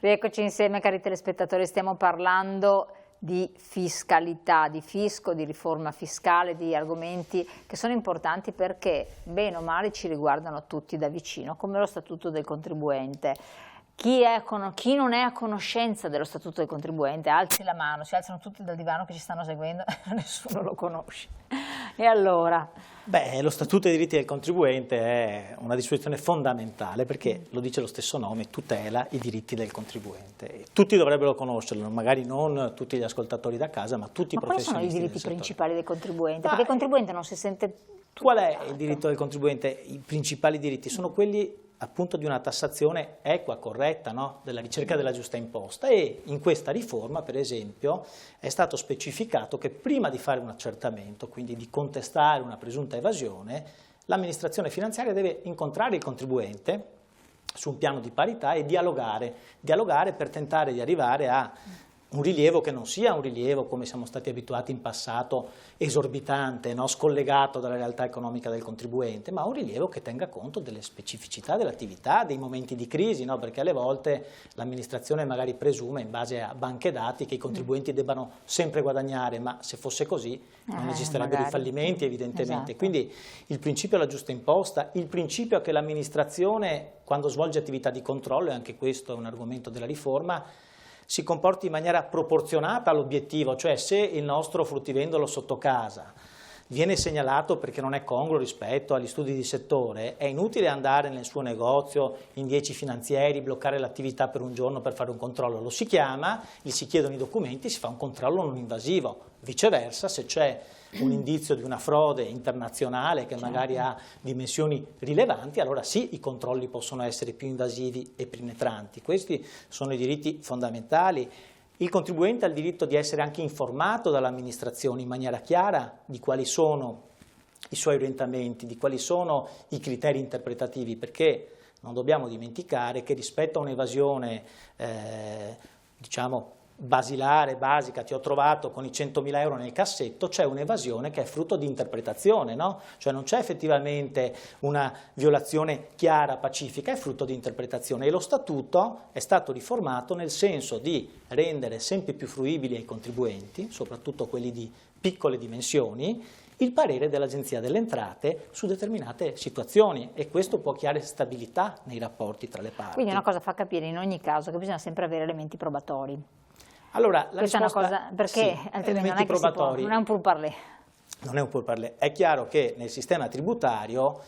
Rieccoci insieme, cari telespettatori, stiamo parlando di fiscalità, di fisco, di riforma fiscale, di argomenti che sono importanti perché bene o male ci riguardano tutti da vicino, come lo Statuto del contribuente. Chi non è a conoscenza dello Statuto del contribuente, alzi la mano, si alzano tutti dal divano che ci stanno seguendo, nessuno lo conosce. E allora? Beh, lo Statuto dei diritti del contribuente è una disposizione fondamentale perché, lo dice lo stesso nome, tutela i diritti del contribuente. E tutti dovrebbero conoscerlo, magari non tutti gli ascoltatori da casa, ma tutti i professionisti. Ma quali sono i diritti del principali del contribuente? Perché il contribuente non si sente... Qual è il diritto del contribuente? I principali diritti sono quelli appunto di una tassazione equa, corretta, no? Della ricerca della giusta imposta, e in questa riforma, per esempio, è stato specificato che prima di fare un accertamento, quindi di contestare una presunta evasione, l'amministrazione finanziaria deve incontrare il contribuente su un piano di parità e dialogare per tentare di arrivare a un rilievo che non sia un rilievo, come siamo stati abituati in passato, esorbitante, no? Scollegato dalla realtà economica del contribuente, ma un rilievo che tenga conto delle specificità dell'attività, dei momenti di crisi, no? Perché alle volte l'amministrazione magari presume, in base a banche dati, che i contribuenti debbano sempre guadagnare, ma se fosse così non esisterebbero i fallimenti, evidentemente. Esatto. Quindi il principio della giusta imposta, il principio è che l'amministrazione, quando svolge attività di controllo, e anche questo è un argomento della riforma, si comporti in maniera proporzionata all'obiettivo, cioè se il nostro fruttivendolo sotto casa viene segnalato perché non è congruo rispetto agli studi di settore, è inutile andare nel suo negozio in 10 finanzieri, bloccare l'attività per un giorno per fare un controllo, lo si chiama, gli si chiedono i documenti, si fa un controllo non invasivo. Viceversa, se c'è un indizio di una frode internazionale che magari ha dimensioni rilevanti, allora sì, i controlli possono essere più invasivi e penetranti. Questi sono i diritti fondamentali. Il contribuente ha il diritto di essere anche informato dall'amministrazione in maniera chiara di quali sono i suoi orientamenti, di quali sono i criteri interpretativi, perché non dobbiamo dimenticare che rispetto a un'evasione, diciamo, basilare, basica, ti ho trovato con i 100.000 euro nel cassetto, c'è un'evasione che è frutto di interpretazione, no? Cioè non c'è effettivamente una violazione chiara, pacifica, è frutto di interpretazione, e lo Statuto è stato riformato nel senso di rendere sempre più fruibili ai contribuenti, soprattutto quelli di piccole dimensioni, il parere dell'Agenzia delle Entrate su determinate situazioni, e questo può creare stabilità nei rapporti tra le parti. Quindi una cosa fa capire in ogni caso che bisogna sempre avere elementi probatori. Allora, la questa risposta, è una cosa, perché sì, altrimenti non è che non è un pourparlers. Non è un pourparlers. È chiaro che nel sistema tributario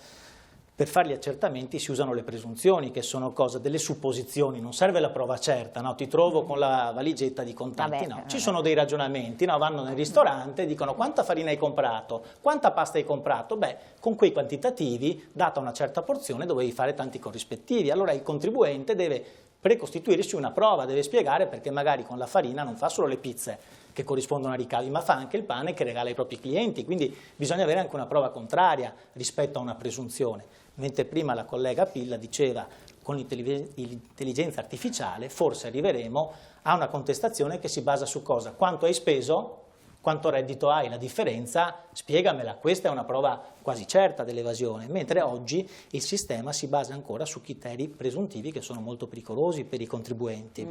per fare gli accertamenti si usano le presunzioni, che sono cosa? Delle supposizioni, non serve la prova certa, no? Ti trovo con la valigetta di contanti, no? Ci sono dei ragionamenti, no? Vanno nel ristorante e dicono quanta farina hai comprato, quanta pasta hai comprato, beh, con quei quantitativi, data una certa porzione, dovevi fare tanti corrispettivi, allora il contribuente deve precostituirsi una prova, deve spiegare perché magari con la farina non fa solo le pizze che corrispondono a ricavi, ma fa anche il pane che regala ai propri clienti, quindi bisogna avere anche una prova contraria rispetto a una presunzione. Mentre prima la collega Pilla diceva con l'intelligenza artificiale forse arriveremo a una contestazione che si basa su cosa? Quanto hai speso, quanto reddito hai, la differenza, spiegamela, questa è una prova quasi certa dell'evasione, mentre oggi il sistema si basa ancora su criteri presuntivi che sono molto pericolosi per i contribuenti.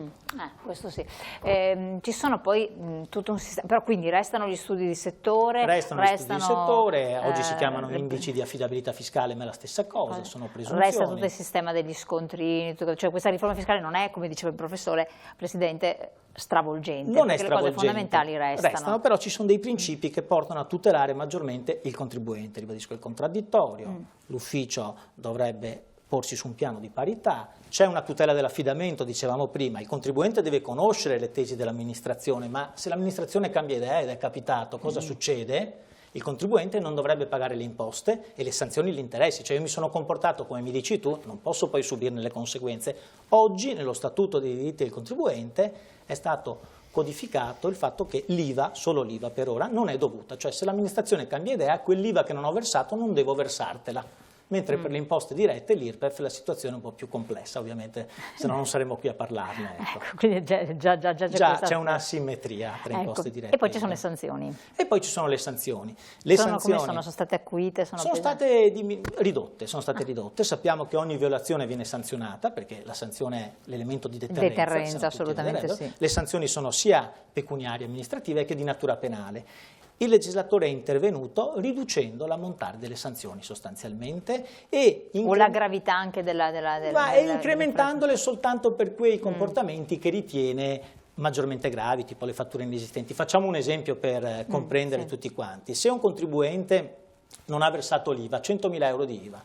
Questo sì. Ci sono poi tutto un sistema, però quindi restano gli studi di settore? Restano gli studi di settore, oggi si chiamano indici di affidabilità fiscale, ma è la stessa cosa, sono presunzioni. Resta tutto il sistema degli scontrini, cioè questa riforma fiscale non è, come diceva il professore, Presidente, stravolgente, non è stravolgente, le cose fondamentali restano. Però ci sono dei principi che portano a tutelare maggiormente il contribuente, ribadisco il contraddittorio, l'ufficio dovrebbe porsi su un piano di parità, c'è una tutela dell'affidamento, dicevamo prima, il contribuente deve conoscere le tesi dell'amministrazione, ma se l'amministrazione cambia idea ed è capitato, cosa succede? Il contribuente non dovrebbe pagare le imposte e le sanzioni gli interessi, cioè io mi sono comportato come mi dici tu, non posso poi subirne le conseguenze. Oggi nello Statuto dei diritti del contribuente è stato codificato il fatto che l'IVA, solo l'IVA per ora, non è dovuta, cioè se l'amministrazione cambia idea, quell'IVA che non ho versato non devo versartela, mentre per le imposte dirette l'IRPEF la situazione è un po' più complessa, ovviamente, se no non saremo qui a parlarne. Ecco. Quindi già c'è una asimmetria tra imposte dirette. E poi ci sono le sanzioni. E poi ci sono le sanzioni. Come sono state acuite? Sono state ridotte, sappiamo che ogni violazione viene sanzionata, perché la sanzione è l'elemento di deterrenza. Assolutamente sì. Le sanzioni sono sia pecuniarie, amministrative che di natura penale. Il legislatore è intervenuto riducendo l'ammontare delle sanzioni sostanzialmente o la gravità anche incrementandole soltanto per quei comportamenti che ritiene maggiormente gravi, tipo le fatture inesistenti. Facciamo un esempio per comprendere tutti quanti. Se un contribuente non ha versato l'IVA, 100.000 euro di IVA,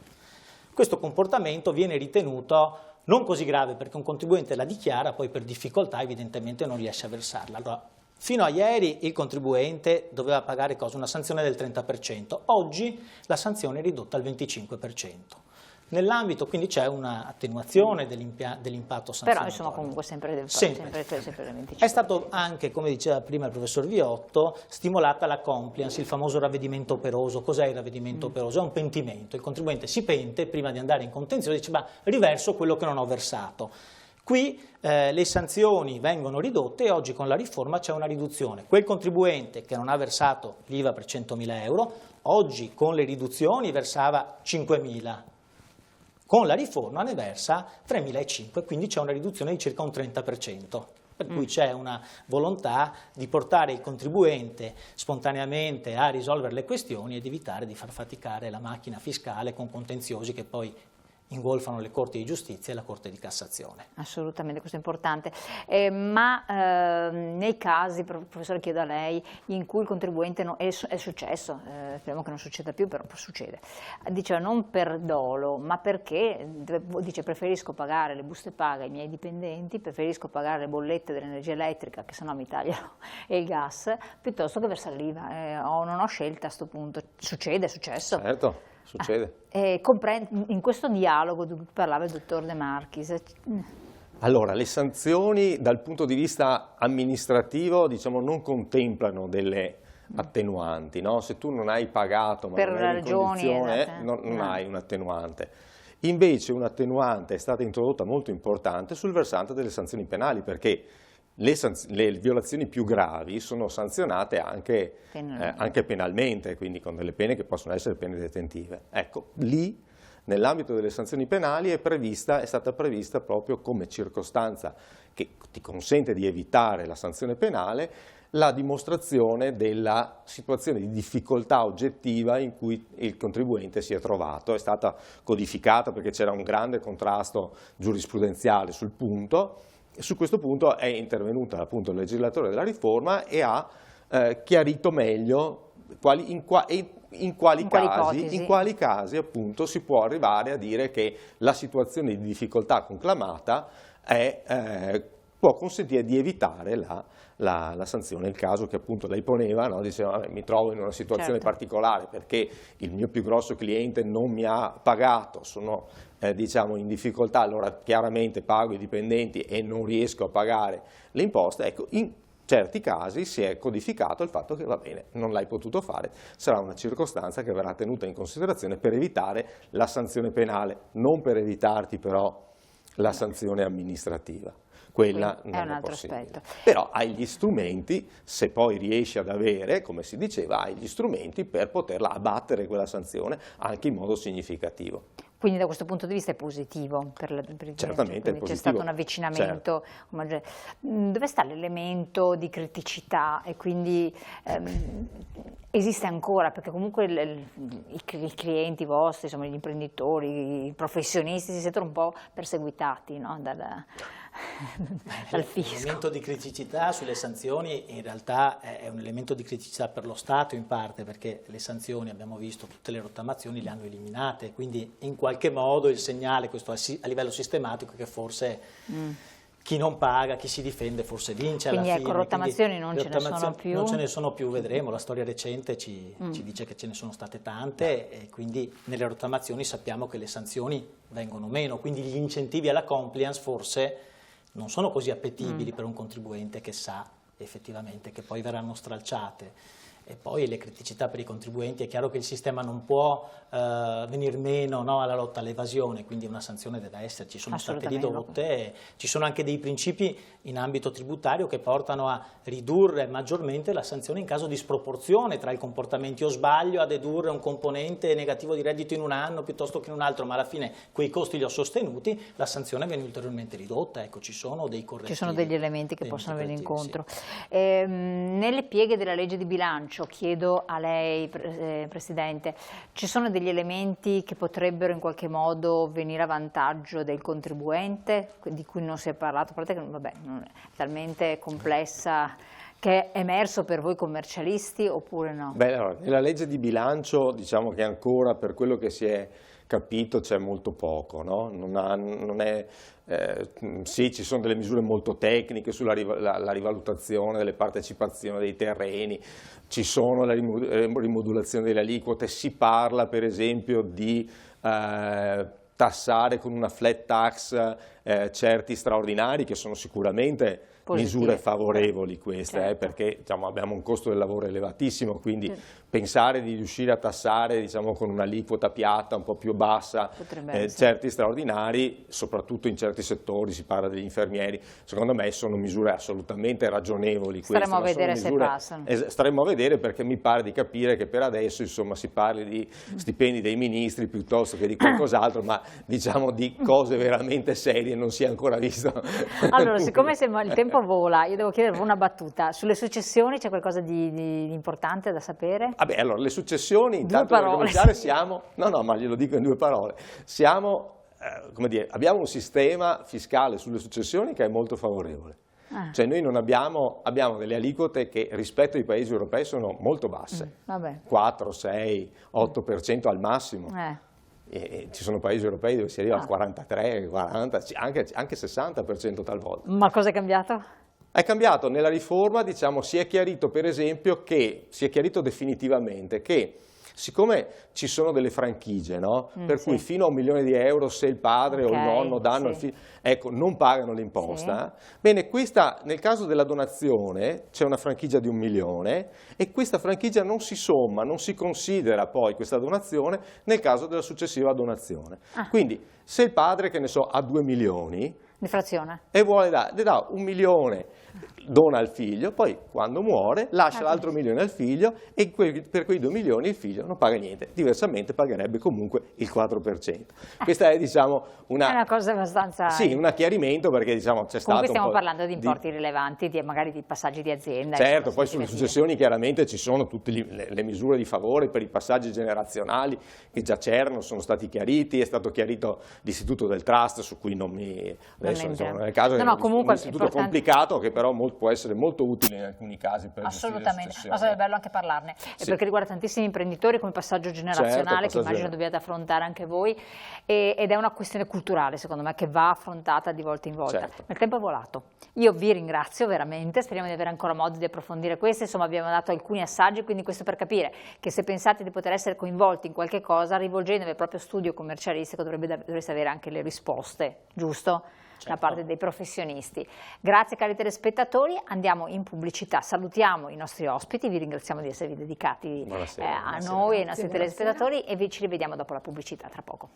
questo comportamento viene ritenuto non così grave perché un contribuente la dichiara, poi per difficoltà evidentemente non riesce a versarla. Allora, fino a ieri il contribuente doveva pagare una sanzione del 30%, oggi la sanzione è ridotta al 25%. Nell'ambito quindi c'è un'attenuazione dell'impatto sanzionatorio. Però insomma comunque sempre del 25%. È stato anche, come diceva prima il professor Viotto, stimolata la compliance, il famoso ravvedimento operoso. Cos'è il ravvedimento operoso? È un pentimento. Il contribuente si pente prima di andare in contenzioso e dice ma riverso quello che non ho versato. Qui le sanzioni vengono ridotte e oggi con la riforma c'è una riduzione. Quel contribuente che non ha versato l'IVA per 100.000 euro, oggi con le riduzioni versava 5.000. Con la riforma ne versa 3.500, quindi c'è una riduzione di circa un 30%. Per cui c'è una volontà di portare il contribuente spontaneamente a risolvere le questioni ed evitare di far faticare la macchina fiscale con contenziosi che poi ingolfano le Corti di Giustizia e la Corte di Cassazione. Assolutamente, questo è importante. Nei casi, professore, chiedo a lei, in cui il contribuente è successo, speriamo che non succeda più, però succede, diceva non per dolo, ma perché dice preferisco pagare le buste paga ai miei dipendenti, preferisco pagare le bollette dell'energia elettrica, che sennò mi tagliano, e il gas, piuttosto che versare l'IVA, non ho scelta a questo punto. Succede, è successo. Certo. Succede. In questo dialogo di cui parlava il dottor De Marchis. Allora, le sanzioni dal punto di vista amministrativo, diciamo, non contemplano delle attenuanti, no? Se tu non hai pagato, ma per non hai in condizione, non hai un'attenuante. Invece un'attenuante è stata introdotta molto importante sul versante delle sanzioni penali, perché le violazioni più gravi sono sanzionate anche penalmente, quindi con delle pene che possono essere pene detentive. Ecco, lì nell'ambito delle sanzioni penali è stata prevista proprio come circostanza che ti consente di evitare la sanzione penale la dimostrazione della situazione di difficoltà oggettiva in cui il contribuente si è trovato. È stata codificata perché c'era un grande contrasto giurisprudenziale sul punto. Su questo punto è intervenuto appunto il legislatore della riforma e ha chiarito meglio in quali casi appunto si può arrivare a dire che la situazione di difficoltà conclamata può consentire di evitare la sanzione. Il caso che appunto lei poneva, no? Diceva mi trovo in una situazione particolare perché il mio più grosso cliente non mi ha pagato, sono diciamo in difficoltà, allora chiaramente pago i dipendenti e non riesco a pagare le imposte. Ecco, in certi casi si è codificato il fatto che va bene, non l'hai potuto fare, sarà una circostanza che verrà tenuta in considerazione per evitare la sanzione penale, non per evitarti però la sanzione amministrativa. Quella non è possibile. Aspetto. Però hai gli strumenti, se poi riesci ad avere, come si diceva, hai gli strumenti per poterla abbattere quella sanzione anche in modo significativo. Quindi da questo punto di vista è positivo per certamente è positivo. C'è stato un avvicinamento. Certo. Dove sta l'elemento di criticità e quindi esiste ancora, perché comunque i clienti vostri, insomma, gli imprenditori, i professionisti si sentono un po' perseguitati, no? dal fisco. L'elemento di criticità sulle sanzioni in realtà è un elemento di criticità per lo Stato in parte, perché le sanzioni, abbiamo visto, tutte le rottamazioni le hanno eliminate, quindi in qualche modo il segnale, questo a livello sistematico, che forse chi non paga, chi si difende forse vince alla fine. Quindi rottamazioni non ce ne sono più? Non ce ne sono più, vedremo, la storia recente ci dice che ce ne sono state tante e quindi nelle rottamazioni sappiamo che le sanzioni vengono meno, quindi gli incentivi alla compliance forse non sono così appetibili per un contribuente che sa effettivamente che poi verranno stralciate. E poi le criticità per i contribuenti, è chiaro che il sistema non può venir meno, no, alla lotta all'evasione, quindi una sanzione deve esserci, sono state ridotte, ci sono anche dei principi in ambito tributario che portano a ridurre maggiormente la sanzione in caso di sproporzione tra i comportamenti o sbaglio a dedurre un componente negativo di reddito in un anno piuttosto che in un altro, ma alla fine quei costi li ho sostenuti, la sanzione viene ulteriormente ridotta, ecco, ci sono dei correttivi. Ci sono degli elementi che possono venire incontro. Sì. Nelle pieghe della legge di bilancio, chiedo a lei, Presidente, ci sono degli elementi che potrebbero in qualche modo venire a vantaggio del contribuente, di cui non si è parlato, perché vabbè, non è talmente complessa, che è emerso per voi commercialisti oppure no? Beh, allora, nella legge di bilancio diciamo che ancora per quello che si è capito c'è molto poco, no? Sì, ci sono delle misure molto tecniche sulla la rivalutazione delle partecipazioni dei terreni, ci sono la rimodulazione delle aliquote, si parla per esempio di tassare con una flat tax certi straordinari che sono sicuramente misure favorevoli queste, certo. Perché diciamo, abbiamo un costo del lavoro elevatissimo, quindi pensare di riuscire a tassare diciamo, con un'aliquota piatta un po' più bassa certi straordinari, soprattutto in certi settori, si parla degli infermieri, secondo me sono misure assolutamente ragionevoli. Staremo a vedere se passano. Staremo a vedere, perché mi pare di capire che per adesso insomma, si parli di stipendi dei ministri piuttosto che di qualcos'altro, ma diciamo di cose veramente serie non si è ancora visto. Allora, siccome il tempo vola, io devo chiedere una battuta. Sulle successioni c'è qualcosa di importante da sapere? Vabbè, allora, le successioni, intanto per cominciare siamo, no, ma glielo dico in 2 parole, siamo, come dire, abbiamo un sistema fiscale sulle successioni che è molto favorevole. Cioè noi non abbiamo delle aliquote che rispetto ai paesi europei sono molto basse, 4, 6, 8% al massimo. E ci sono paesi europei dove si arriva al 43, 40, anche 60% talvolta. Ma cosa è cambiato? È cambiato nella riforma, diciamo, si è chiarito per esempio che, si è chiarito definitivamente che siccome ci sono delle franchigie, no? Per cui fino a €1.000.000 se il padre o il nonno danno al figlio, ecco, non pagano l'imposta. Bene, questa, nel caso della donazione c'è una franchigia di 1 milione e questa franchigia non si somma, non si considera poi questa donazione nel caso della successiva donazione. Quindi se il padre, che ne so, ha 2 milioni e vuole le dà 1 milione, dona al figlio, poi quando muore lascia l'altro milione al figlio e per quei 2 milioni il figlio non paga niente, diversamente pagherebbe comunque il 4%. Questa è diciamo è una cosa abbastanza... Sì, un chiarimento, perché diciamo c'è stato un po' stiamo parlando di importi rilevanti, magari di passaggi di azienda. Certo, poi sulle successioni chiaramente ci sono tutte le misure di favore per i passaggi generazionali che già c'erano, sono stati chiariti, è stato chiarito l'istituto del trust, su cui non mi... Adesso diciamo, nel caso è un istituto complicato che però può essere molto utile in alcuni casi per assolutamente, ma sarebbe bello anche parlarne, perché riguarda tantissimi imprenditori come passaggio generazionale, che immagino dobbiate affrontare anche voi, ed è una questione culturale secondo me che va affrontata di volta in volta. Ma il tempo è volato, io vi ringrazio veramente, speriamo di avere ancora modo di approfondire questo, insomma abbiamo dato alcuni assaggi, quindi questo per capire che se pensate di poter essere coinvolti in qualche cosa, rivolgendovi al proprio studio commercialistico dovreste avere anche le risposte, giusto? Da parte dei professionisti. Grazie cari telespettatori, andiamo in pubblicità, salutiamo i nostri ospiti, vi ringraziamo di esservi dedicati a noi e ai nostri telespettatori e ci rivediamo dopo la pubblicità tra poco.